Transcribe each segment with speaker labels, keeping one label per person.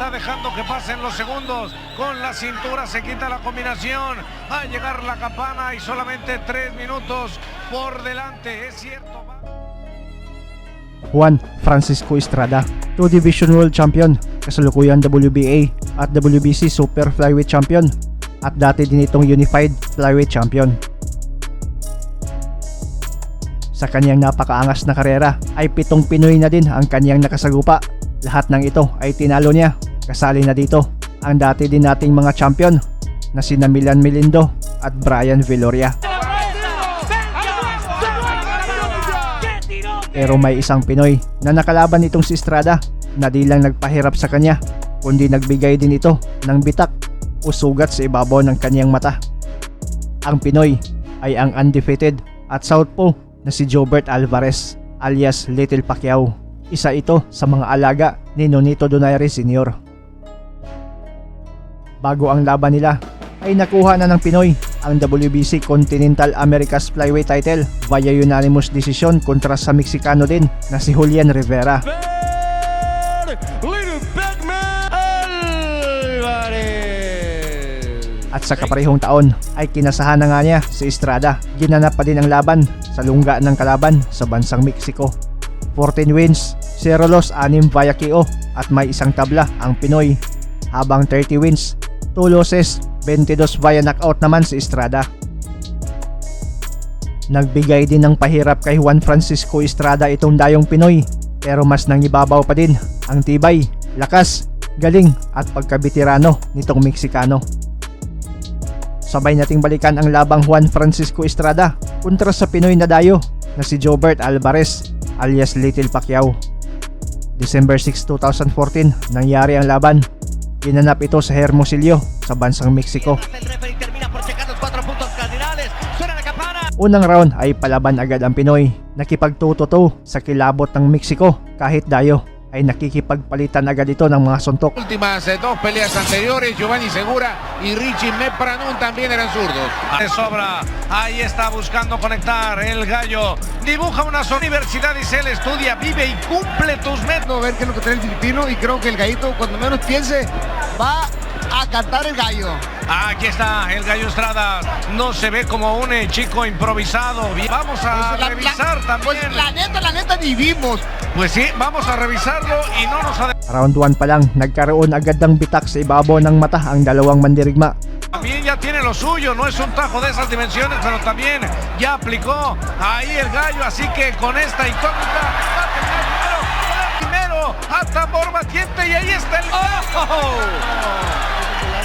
Speaker 1: está dejando que pasen los segundos. Con la cintura se quita la combinación. Va a llegar la campana y solamente 3 minutos por delante. Es cierto.
Speaker 2: Juan Francisco Estrada, 2 Division World Champion, kasalukuyan WBA at WBC Super Flyweight Champion, at dati din itong Unified Flyweight Champion. Sa kanyang napakaangas na karera ay 7 Pinoy na din ang kanyang nakasagupa. Lahat ng ito ay tinalo niya. Kasali na dito ang dati din nating mga champion na sina Milan Melindo at Brian Viloria. Pero may isang Pinoy na nakalaban itong si Estrada na di lang nagpahirap sa kanya, kundi nagbigay din ito ng bitak o sugat sa ibabaw ng kanyang mata. Ang Pinoy ay ang undefeated at southpaw na si Jobert Alvarez alias Little Pacquiao. Isa ito sa mga alaga ni Nonito Donaire Sr. Bago ang laban nila ay nakuha na ng Pinoy ang WBC Continental Americas Flyweight title via unanimous decision kontra sa Meksikano din na si Julian Rivera. At sa kaparehong taon ay kinasahan na nga niya si Estrada. Ginanap pa din ang laban sa lungga ng kalaban sa bansang Mexico. 14 wins, 0 loss, 6 via KO at may isang tabla ang Pinoy. Habang 30 wins, 2 losses, 22 via knockout naman si Estrada. Nagbigay din ng pahirap kay Juan Francisco Estrada itong dayong Pinoy, pero mas nangibabaw pa din ang tibay, lakas, galing at pagkabitirano nitong Meksikano. Sabay nating balikan ang labang Juan Francisco Estrada kontra sa Pinoy na dayo na si Jobert Alvarez alias Little Pacquiao. December 6, 2014 nangyari ang laban. Ginanap ito sa Hermosillo sa bansang Mexico. Unang round ay palaban agad ang Pinoy. Nakipagtuto sa kilabot ng Mexico kahit dayo ay nakikipagpalitan agad ito ng mga suntok.
Speaker 3: Últimas 2 peleas anteriores, Giovanni Segura y Richie Mepranun también eran zurdos.
Speaker 1: De sobra, ahí está buscando conectar el gallo. Dibuja una universidad, dice él, estudia, vive y cumple tus metas.
Speaker 4: A ver qué es lo que trae el filipino y creo que el gallito, cuando menos piense, va a cantar el gallo.
Speaker 1: Aquí está el gallo Estrada. No se ve como un chico improvisado. Vamos a revisar también.
Speaker 4: Pues la neta vivimos.
Speaker 1: Pues sí, vamos a revisarlo y no nos
Speaker 2: Round 1 pa lang, nagkaroon agad ng bitak sa ibabaw ng mata ang dalawang mandirigma.
Speaker 1: También ya tiene lo suyo, no es un tajo de esas dimensiones, pero también ya aplicó ahí el gallo, así que con esta incógnita va a terminar primero a tambor batiente y ahí está el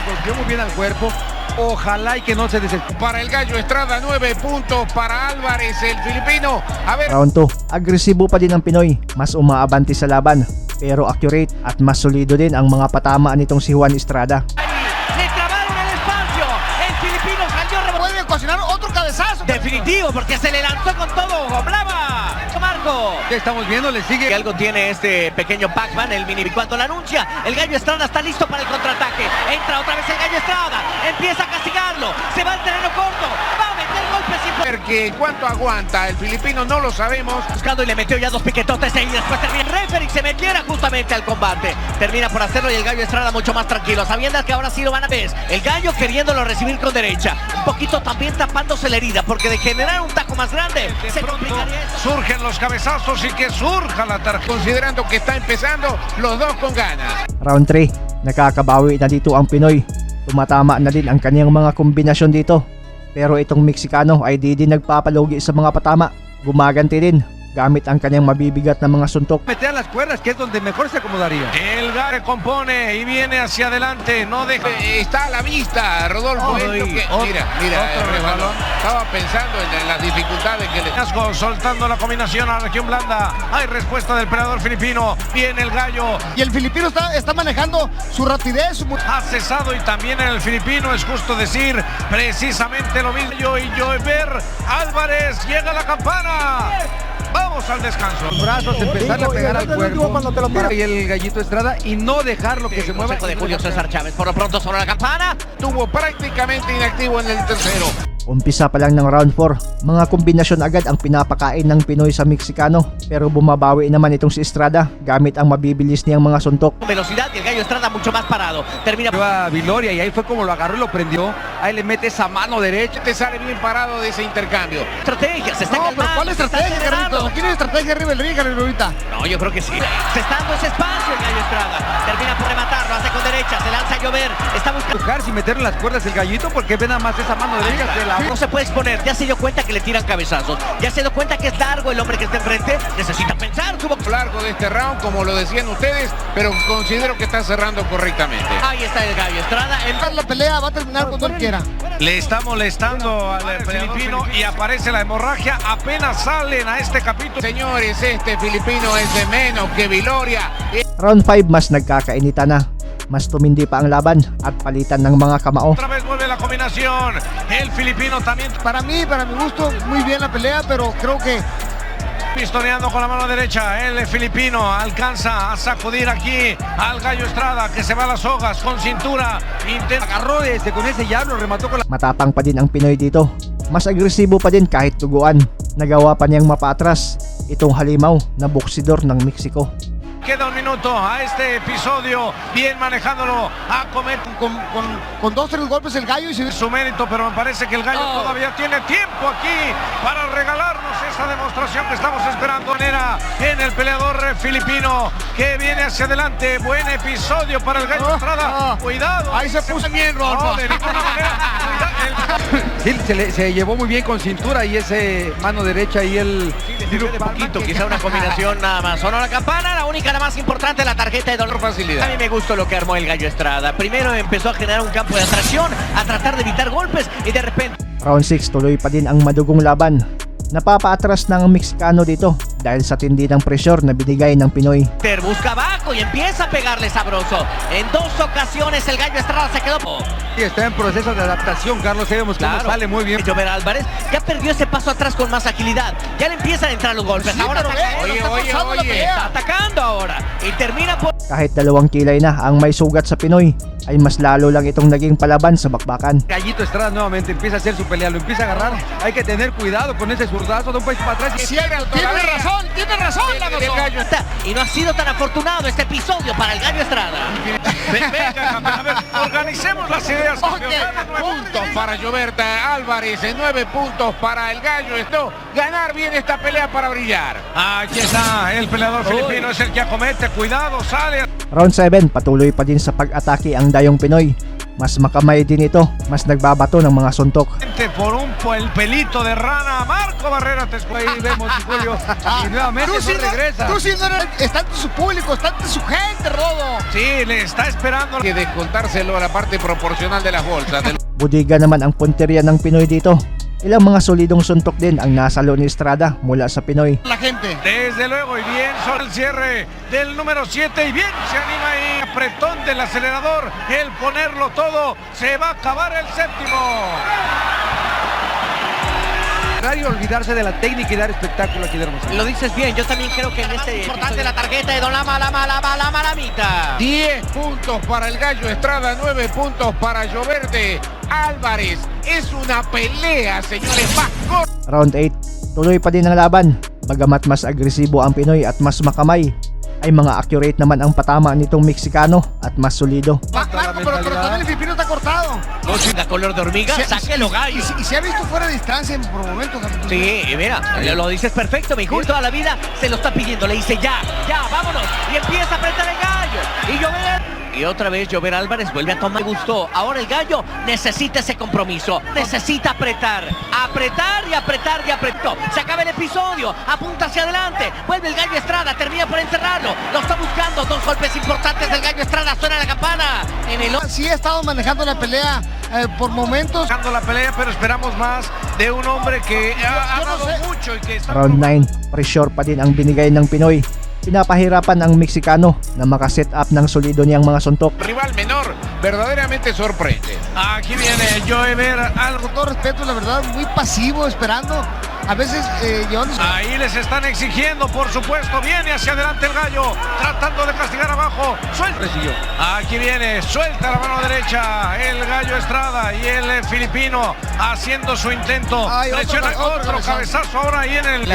Speaker 4: Golpeó muy bien al cuerpo. Ojalá y que no se desespere.
Speaker 3: Para el gallo Estrada, 9 puntos para Álvarez, el filipino. A ver.
Speaker 2: Round 2, agresibo pa din ang Pinoy, mas umaabanti sa laban, pero accurate at mas solido din ang mga patama nitong si Juan Estrada.
Speaker 5: Le trabaron el espacio, el filipino salió
Speaker 4: Puede ocasionar otro cabezazo.
Speaker 5: definitivo porque se le lanzó con todo. ¡Brava! Marco.
Speaker 4: ¿Qué estamos viendo? Le sigue.
Speaker 5: Que algo tiene este pequeño Pac-Man, el mini. Cuando lo anuncia, el gallo Estrada está listo para el contraataque. Entra otra vez el gallo Estrada, empieza a castigarlo, se va al terreno corto, va a meter golpes sin
Speaker 3: ver que cuánto aguanta el filipino, no lo sabemos.
Speaker 5: buscando y le metió ya 2 piquetotes y después termina el referee se metiera justamente al combate. Termina por hacerlo y el gallo Estrada mucho más tranquilo, sabiendo que ahora sí lo van a ver. El gallo queriéndolo recibir con derecha, un poquito también tapándose la herida, porque de generar un tajo más grande se complicaría esto.
Speaker 1: Surgen los cabezazos y que surja la tarjeta.
Speaker 3: Considerando que está empezando, los dos con ganas.
Speaker 2: Round 3, nakakabawi na dito ang Pinoy. Tumatama na din ang kanyang mga kombinasyon dito. Pero itong Meksikano ay di din nagpapalugi sa mga patama. Gumaganti din gamit ang kanyang mabibigat na mga suntok.
Speaker 4: Meter a las cuerdas, que es donde mejor se acomodaría.
Speaker 1: El gallo compone y viene hacia adelante, no deja.
Speaker 3: Está a la vista, Rodolfo. Mira,
Speaker 1: otro
Speaker 3: resbalón. Estaba pensando en las dificultades que le...
Speaker 1: Asco, soltando la combinación a la región blanda. Hay respuesta del peleador filipino. Viene el gallo.
Speaker 4: Y el filipino está manejando su rapidez.
Speaker 1: Ha cesado y también en el filipino es justo decir precisamente lo mismo. Y Jover Álvarez llega a la campana. Vamos al descanso.
Speaker 4: Los brazos, empezarle a pegar al cuerpo. Y el gallito Estrada y no dejarlo que se mueva.
Speaker 5: De Julio César Chávez, por lo pronto sobre la campana.
Speaker 3: Estuvo prácticamente inactivo en el tercero.
Speaker 2: Umpisa pa lang ng round 4, mga kombinasyon agad ang pinapakain ng Pinoy sa Meksikano, pero bumabawi naman itong si Estrada gamit ang mabibilis niyang mga suntok.
Speaker 5: Velocidad y el gallo Estrada mucho más parado. Termina
Speaker 6: A Viloria y ahí fue como lo agarró y lo prendió. Ahí le mete esa mano derecha.
Speaker 3: Te sale bien parado de ese intercambio.
Speaker 5: estrategia, se está
Speaker 4: No, pero
Speaker 5: calmando,
Speaker 4: ¿cuál
Speaker 5: se está
Speaker 4: estrategia,
Speaker 5: acelerando.
Speaker 4: Carlito? ¿Quién es estrategia arriba del ring, Carlito, ahorita?
Speaker 5: No, yo creo que sí. Se está dando ese espacio el gallo Estrada. Termina por rematarlo, hace con derecha, se lanza a llover. Está buscando.
Speaker 6: Buscar sin meterle las cuerdas el gallito porque ve nada más esa mano derecha.
Speaker 5: No se puede exponer, ya se dio cuenta que le tiran cabezazos. Ya se dio cuenta que es largo el hombre que está enfrente. Necesita pensar.
Speaker 3: Largo de este round, como lo decían ustedes, pero considero que está cerrando correctamente.
Speaker 5: Ahí está el gallo Estrada.
Speaker 4: La pelea va a terminar cuando él quiera.
Speaker 1: Le está molestando al filipino y aparece la hemorragia. Apenas salen a este capítulo.
Speaker 3: Señores, este filipino es de menos que Viloria.
Speaker 2: Round 5 mas nagkakainita na. Mas tumindi pa ang laban at palitan ng mga kamao.
Speaker 1: Otra vez vuelve la combinación. El filipino también
Speaker 4: Para mí, para mi gusto, muy bien la pelea, pero creo que
Speaker 1: pistoneando con la mano derecha. El filipino alcanza a sacudir aquí al gallo Estrada, que se va a las sogas con cintura. Intenta.
Speaker 6: Agarró con ese jab, lo remató con la...
Speaker 2: Matapang pa din ang Pinoy dito. Mas agresibo pa din kahit duguan. Nagawa pa niyang mapatras itong halimaw na boksidor ng Mexico.
Speaker 1: Queda un minuto a este episodio, bien manejándolo, a comer
Speaker 4: con 2-3 golpes el gallo y se...
Speaker 1: su mérito, pero me parece que el gallo todavía tiene tiempo aquí para regalarnos esa demostración que estamos esperando. En el peleador filipino que viene hacia adelante. Buen episodio para el gallo Estrada. Cuidado.
Speaker 4: Ahí se puso bien, Rodolfo.
Speaker 1: No, de ninguna manera.
Speaker 6: Sí, se llevó muy bien con cintura y ese mano derecha y el...
Speaker 5: Un poquito, quizá una combinación nada más. Sonó la campana, la única, la más importante, la tarjeta de dolor.
Speaker 3: Facilidad.
Speaker 5: A mí me gustó lo que armó el gallo Estrada. Primero empezó a generar un campo de atracción, a tratar de evitar golpes y de repente...
Speaker 2: Round 6 tuloy pa din ang madugong laban. Napapaatras ng Meksikano dito dahil sa tindi ng presyor na binigay ng Pinoy.
Speaker 5: Busca abajo y empieza a pegarle sabroso. En 2 ocasiones el gallo Estrada se quedó...
Speaker 6: Sí, está en proceso de adaptación, Carlos. Sabemos que no sale muy bien.
Speaker 5: Jover Álvarez ya perdió ese paso atrás con más agilidad. Ya le empiezan a entrar los golpes.
Speaker 4: Sí,
Speaker 5: Ahora
Speaker 4: pero
Speaker 3: oye,
Speaker 5: está atacando ahora. Y termina por...
Speaker 2: Kahit 2 kilay na ang may sugat sa Pinoy, ay mas lalo lang itong naging palaban sa bakbakan.
Speaker 6: Gallito Estrada nuevamente empieza a hacer su pelea, lo empieza a agarrar. Hay que tener cuidado con ese zurdazo de un país para atrás.
Speaker 4: Tiene razón,
Speaker 5: Y no ha sido tan afortunado este episodio para el gallo Estrada.
Speaker 1: Venga, campeón, a ver, organicemos las ideas. Campeón. Gana 9
Speaker 3: Puntos para Lloberta Álvarez, 9 puntos para el gallo. Esto, ganar bien esta pelea para brillar.
Speaker 1: Aquí está, el peleador filipino es el que acomete. Cuidado, sale.
Speaker 2: Round 7, patuloy pa din sa pag-atake ang dayong Pinoy. Mas makamay din ito, mas nagbabato ng mga suntok.
Speaker 1: Por el pelito de rana, Marco Barrera te escuela.
Speaker 6: Ahí vemos, Julio. Y nuevamente no regresa.
Speaker 4: Tú sí, está ante su público, está ante su gente, Rodo.
Speaker 1: Sí, le está esperando.
Speaker 3: Hay que descontárselo a la parte proporcional de las bolsas.
Speaker 2: Budiga naman ang punteriya ng Pinoy dito. Ilang mga solidong suntok din ang nasalo ni Estrada mula sa Pinoy.
Speaker 4: La gente.
Speaker 1: Desde luego, y bien sobre el cierre del número 7, y bien se anima ahí, apretón del acelerador, el ponerlo todo, se va a acabar el séptimo.
Speaker 6: Olvidarse de la técnica y dar espectáculo aquí de Hermosillo.
Speaker 5: Lo dices bien, yo también creo que en este... Importante la tarjeta de Don Lama, la Malamita.
Speaker 3: 10 puntos para el gallo Estrada, 9 puntos para Lloberte Álvarez. Es una pelea, señores, más corta.
Speaker 2: Round 8, tuloy pa din ang laban. Bagamat mas agresibo ang Pinoy at mas makamay, ay mga accurate naman ang patama nitong Meksikano at mas solido.
Speaker 4: Marco, pero también el filipino está cortado.
Speaker 5: La color de hormiga, sáquelo gallo.
Speaker 4: Y se ha visto fuera de distancia por momentos.
Speaker 5: Sí, y mira, lo dices perfecto, mi hijo. Toda la vida se lo está pidiendo, le dice ya, vámonos. Y empieza a apretar el gallo. Y otra vez Jover Álvarez vuelve a tomar gusto. Ahora el gallo necesita ese compromiso. Necesita apretar y apretar y apretó. Se acaba el episodio. Apunta hacia adelante. Vuelve el gallo Estrada. Termina por encerrarlo. Lo está buscando. 2 golpes importantes del gallo Estrada. Suena la campana.
Speaker 4: Sí ha estado manejando la pelea por momentos.
Speaker 1: Manejando la pelea, pero esperamos más de un hombre que ha dado mucho y que está...
Speaker 2: Round 9, pressure pa din ang binigay ng Pinoy. Pinapahirapan ang Meksikano na makaset up ng solido niyang mga suntok.
Speaker 3: Rival menor, verdaderamente sorprende.
Speaker 1: Aquí viene Jover Álvarez.
Speaker 4: Con todo respeto, la verdad, muy pasivo, esperando a veces llevándose.
Speaker 1: Ahí les están exigiendo, por supuesto. Viene hacia adelante el gallo, tratando de castigar abajo. Suelta. Aquí viene, suelta la mano derecha. El gallo Estrada y el filipino haciendo su intento.
Speaker 4: Ay,
Speaker 1: Presiona otro cabezazo ahora ahí en el.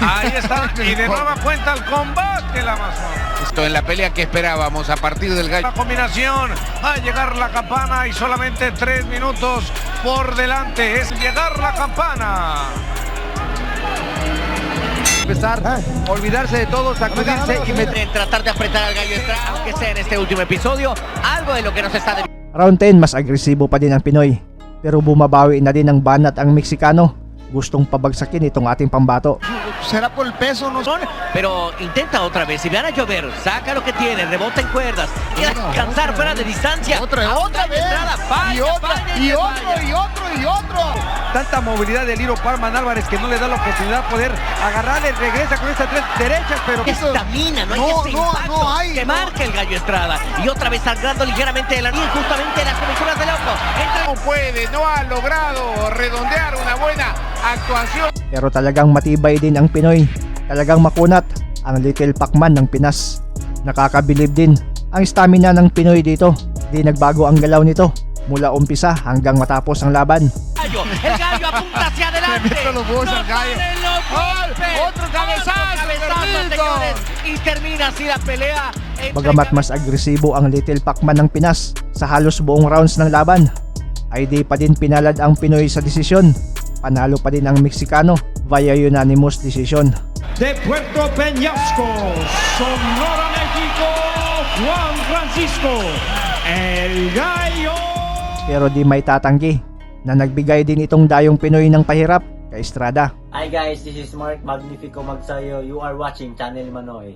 Speaker 1: Ahí está. Y de nueva cuenta el combate el Amazon.
Speaker 3: Esto en la pelea que esperábamos a partir del gallo.
Speaker 1: La combinación, va a llegar la campana y solamente 3 minutos por delante. Es llegar la campana.
Speaker 6: Empezar, olvidarse de todo, sacudirse y meter.
Speaker 5: Tratar de apretar al gallo Estrada, aunque sea en este último episodio, algo de lo que nos está debiendo.
Speaker 2: Round 10, mas agresibo pa din ang Pinoy. Pero bumabawi na din ang banat ang Meksikano. Gustong pabagsakin itong ating pambato.
Speaker 4: Será por el peso, no
Speaker 5: Son, pero intenta otra vez. Si van a llover, saca lo que tiene, rebota en cuerdas, quiere alcanzar fuera de distancia.
Speaker 4: Otra vez.
Speaker 5: Estrada,
Speaker 4: Y otro.
Speaker 6: Tanta movilidad del Liro Parman Álvarez que no le da la oportunidad de poder agarrarle, regresa con estas 3 derechas, pero
Speaker 5: Estamina, no hay ese impacto que marca el gallo Estrada. Y otra vez sangrando ligeramente de la línea, justamente en las coberturas del ojo.
Speaker 3: No puede, no ha logrado redondear una buena actuación.
Speaker 2: Pero talagang matibay din ang Pinoy. Talagang makunat ang Little Pacman ng Pinas. Nakakabilib din ang stamina ng Pinoy dito. Di nagbago ang galaw nito mula umpisa hanggang matapos ang laban.
Speaker 5: El gallo apunta hacia adelante.
Speaker 4: los huevos al gallo.
Speaker 5: Otro cabezazo, señores. Y termina así la pelea.
Speaker 2: Bagamat mas agresibo ang Little Pacman ng Pinas sa halos buong rounds ng laban, ay di pa din pinalad ang Pinoy sa desisyon. Panalo pa din ang Meksikano via unanimous decision.
Speaker 7: De Puerto Peñasco, Sonora, México, Juan Francisco, El Gallo.
Speaker 2: Pero di may tatanggi na nagbigay din itong dayong Pinoy ng pahirap kay Estrada.
Speaker 8: Hi guys, this is Mark Magnifico Magsayo. You are watching Channel Manoy.